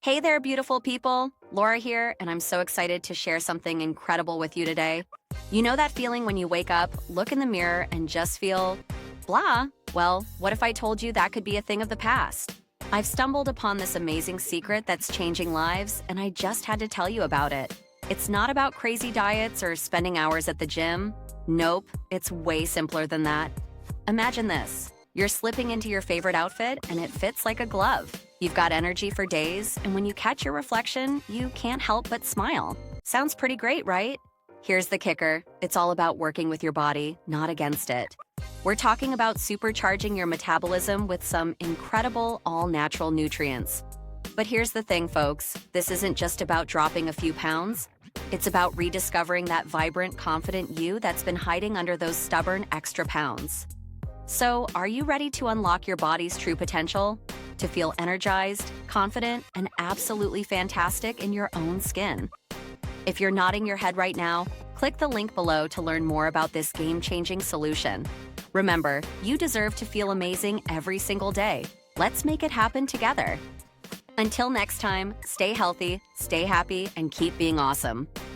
Hey there, beautiful people. Laura here, and I'm so excited to share something incredible with you today. You know that feeling when you wake up, look in the mirror, and just feel blah? Well, what if I told you that could be a thing of the past? I've stumbled upon this amazing secret that's changing lives, and I just had to tell you about it. It's not about crazy diets or spending hours at the gym. Nope, it's way simpler than that. Imagine this. You're slipping into your favorite outfit, and it fits like a glove. You've got energy for days, and when you catch your reflection, you can't help but smile. Sounds pretty great, right? Here's the kicker. It's all about working with your body, not against it. We're talking about supercharging your metabolism with some incredible all-natural nutrients. But here's the thing, folks. This isn't just about dropping a few pounds. It's about rediscovering that vibrant, confident you that's been hiding under those stubborn extra pounds. So, are you ready to unlock your body's true potential? To feel energized, confident, and absolutely fantastic in your own skin? If you're nodding your head right now, click the link below to learn more about this game-changing solution. Remember, you deserve to feel amazing every single day. Let's make it happen together. Until next time, stay healthy, stay happy, and keep being awesome.